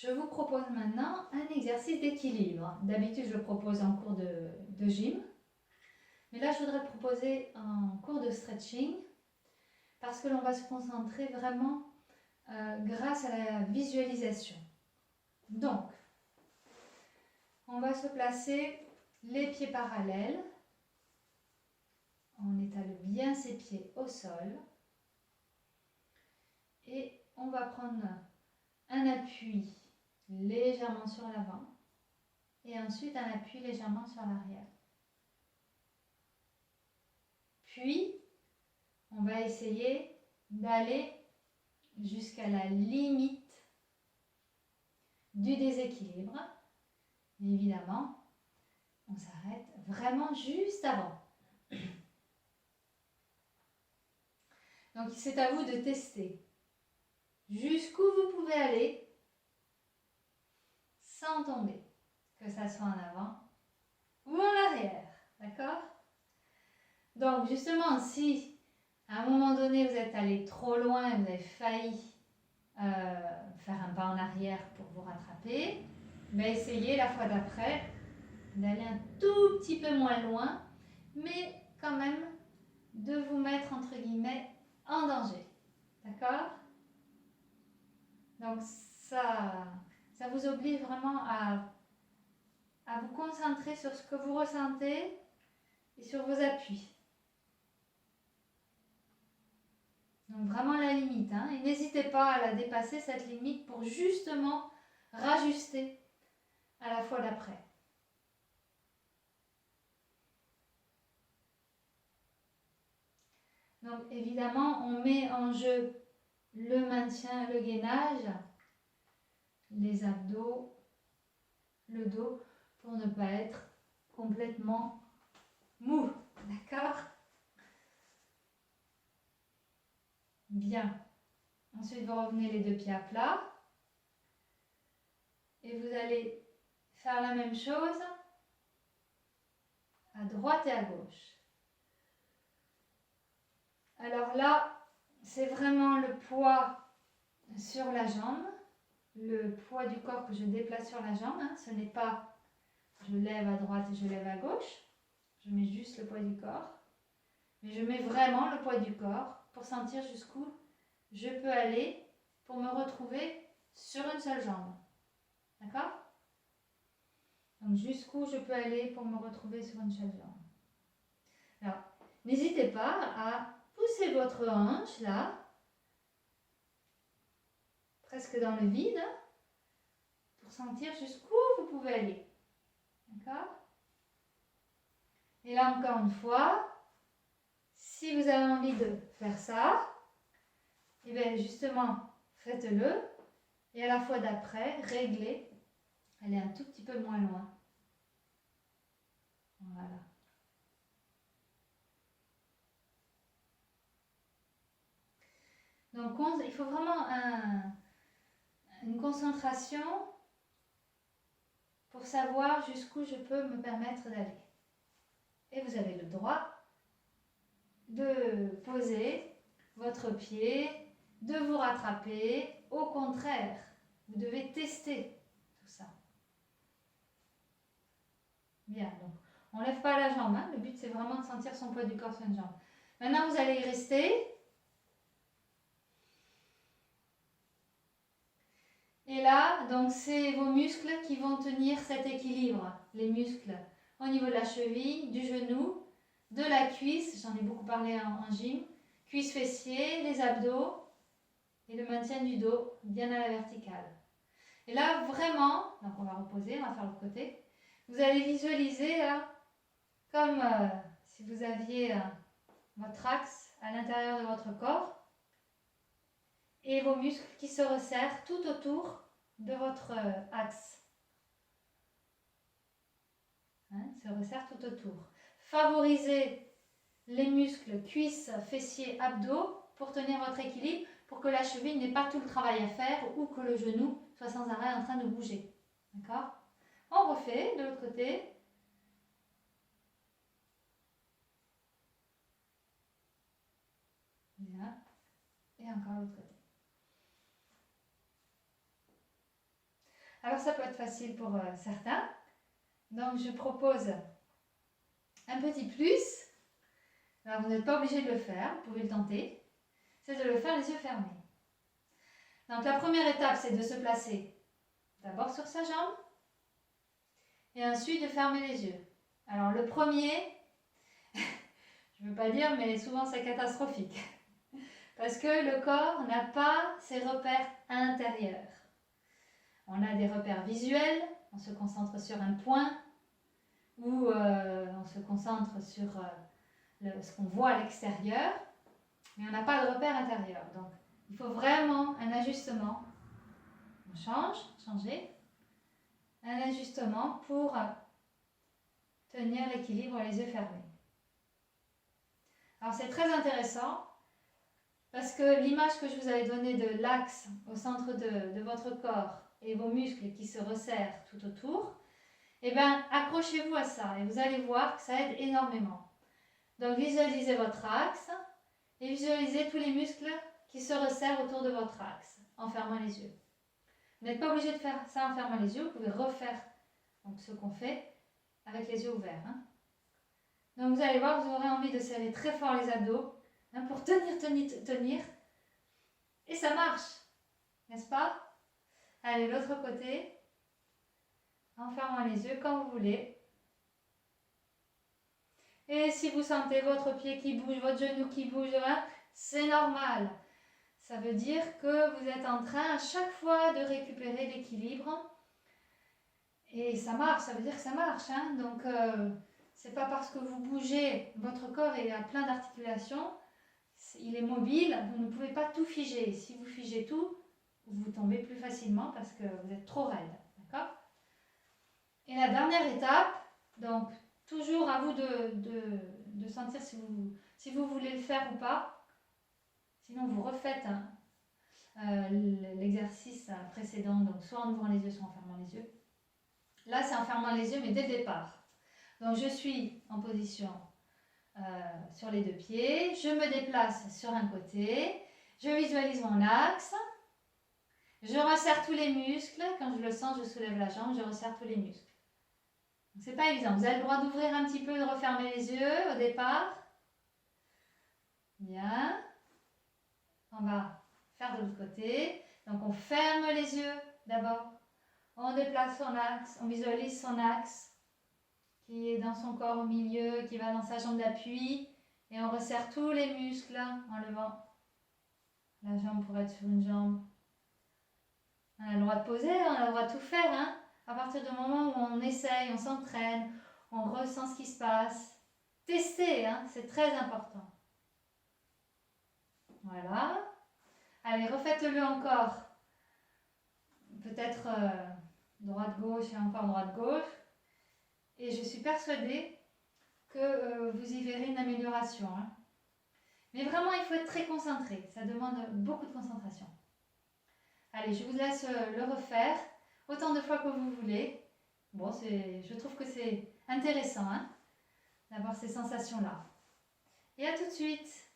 je vous propose maintenant un exercice d'équilibre. D'habitude, je le propose en cours de gym. Mais là, je voudrais le proposer en cours de stretching parce que l'on va se concentrer vraiment grâce à la visualisation. Donc, on va se placer les pieds parallèles. On étale bien ses pieds au sol. Et on va prendre un appui légèrement sur l'avant et ensuite un appui légèrement sur l'arrière. Puis, on va essayer d'aller jusqu'à la limite du déséquilibre. Et évidemment, on s'arrête vraiment juste avant. Donc, c'est à vous de tester jusqu'où vous pouvez aller sans tomber, que ça soit en avant ou en arrière, d'accord? Donc, justement, si à un moment donné vous êtes allé trop loin et vous avez failli faire un pas en arrière pour vous rattraper, mais essayez la fois d'après d'aller un tout petit peu moins loin, mais quand même de vous mettre entre guillemets en danger, d'accord? Donc ça vous oblige vraiment à vous concentrer sur ce que vous ressentez et sur vos appuis. Donc vraiment la limite, hein, et n'hésitez pas à la dépasser cette limite pour justement rajuster à la fois d'après. Donc évidemment, on met en jeu le maintien, le gainage, les abdos, le dos, pour ne pas être complètement mou, d'accord? Bien. Ensuite, vous revenez les deux pieds à plat. Et vous allez faire la même chose à droite et à gauche. Alors là, c'est vraiment le poids sur la jambe, le poids du corps que je déplace sur la jambe. Hein. Ce n'est pas je lève à droite et je lève à gauche. Je mets juste le poids du corps. Mais je mets vraiment le poids du corps pour sentir jusqu'où je peux aller pour me retrouver sur une seule jambe. D'accord? Donc jusqu'où je peux aller pour me retrouver sur une seule jambe. Alors, n'hésitez pas à pousser votre hanche là, presque dans le vide, pour sentir jusqu'où vous pouvez aller. D'accord? Et là encore une fois, si vous avez envie de faire ça, et bien justement, faites-le. Et à la fois d'après, réglez. Allez un tout petit peu moins loin. Voilà. Donc, il faut vraiment une concentration pour savoir jusqu'où je peux me permettre d'aller. Et vous avez le droit de poser votre pied, de vous rattraper. Au contraire, vous devez tester tout ça. Bien, donc on ne lève pas la jambe. Hein. Le but, c'est vraiment de sentir son poids du corps sur une jambe. Maintenant, vous allez y rester. Et là, donc c'est vos muscles qui vont tenir cet équilibre. Les muscles au niveau de la cheville, du genou, de la cuisse, j'en ai beaucoup parlé en gym, cuisse fessier, les abdos et le maintien du dos bien à la verticale. Et là, vraiment, donc on va reposer, on va faire l'autre côté, vous allez visualiser comme si vous aviez votre axe à l'intérieur de votre corps et vos muscles qui se resserrent tout autour de votre axe. Hein, se resserrent tout autour. Favorisez les muscles cuisses, fessiers, abdos pour tenir votre équilibre, pour que la cheville n'ait pas tout le travail à faire ou que le genou soit sans arrêt en train de bouger. D'accord? On refait de l'autre côté. Bien. Et encore l'autre côté. Alors ça peut être facile pour certains. Donc je propose un petit plus. Alors vous n'êtes pas obligé de le faire, vous pouvez le tenter. C'est de le faire les yeux fermés. Donc la première étape, c'est de se placer d'abord sur sa jambe et ensuite de fermer les yeux. Alors le premier, je ne veux pas dire, mais souvent c'est catastrophique. Parce que le corps n'a pas ses repères intérieurs. On a des repères visuels, on se concentre sur un point ou on se concentre sur ce qu'on voit à l'extérieur, mais on n'a pas de repère intérieur. Donc il faut vraiment un ajustement. On changer, un ajustement pour tenir l'équilibre les yeux fermés. Alors c'est très intéressant parce que l'image que je vous avais donnée de l'axe au centre de votre corps et vos muscles qui se resserrent tout autour, eh bien accrochez-vous à ça et vous allez voir que ça aide énormément. Donc visualisez votre axe et visualisez tous les muscles qui se resserrent autour de votre axe en fermant les yeux. Vous n'êtes pas obligé de faire ça en fermant les yeux, vous pouvez refaire donc, ce qu'on fait avec les yeux ouverts. Hein. Donc vous allez voir, vous aurez envie de serrer très fort les abdos hein, pour tenir. Et ça marche, n'est-ce pas? Allez, l'autre côté, en fermant les yeux quand vous voulez. Et si vous sentez votre pied qui bouge, votre genou qui bouge, hein, c'est normal. Ça veut dire que vous êtes en train à chaque fois de récupérer l'équilibre. Et ça marche, ça veut dire que ça marche. Hein. Donc, c'est pas parce que vous bougez, votre corps est à plein d'articulations, il est mobile, vous ne pouvez pas tout figer. Si vous figez tout, vous tombez plus facilement parce que vous êtes trop raide. D'accord ? Et la dernière étape, donc toujours à vous de sentir si vous voulez le faire ou pas. Sinon, vous refaites l'exercice précédent, donc soit en ouvrant les yeux, soit en fermant les yeux. Là, c'est en fermant les yeux, mais dès le départ. Donc, je suis en position sur les deux pieds. Je me déplace sur un côté. Je visualise mon axe. Je resserre tous les muscles. Quand je le sens, je soulève la jambe. Je resserre tous les muscles. C'est pas évident. Vous avez le droit d'ouvrir un petit peu, de refermer les yeux au départ. Bien. On va faire de l'autre côté. Donc, on ferme les yeux d'abord. On déplace son axe. On visualise son axe qui est dans son corps au milieu, qui va dans sa jambe d'appui. Et on resserre tous les muscles en levant la jambe pour être sur une jambe. On a le droit de poser, on a le droit de tout faire. Hein. À partir du moment où on essaye, on s'entraîne, on ressent ce qui se passe. Testez, hein, c'est très important. Voilà. Allez, refaites-le encore. Peut-être droite-gauche et encore droite-gauche. Et je suis persuadée que vous y verrez une amélioration. Hein. Mais vraiment, il faut être très concentré. Ça demande beaucoup de concentration. Allez, je vous laisse le refaire autant de fois que vous voulez. Bon, je trouve que c'est intéressant hein, d'avoir ces sensations-là. Et à tout de suite.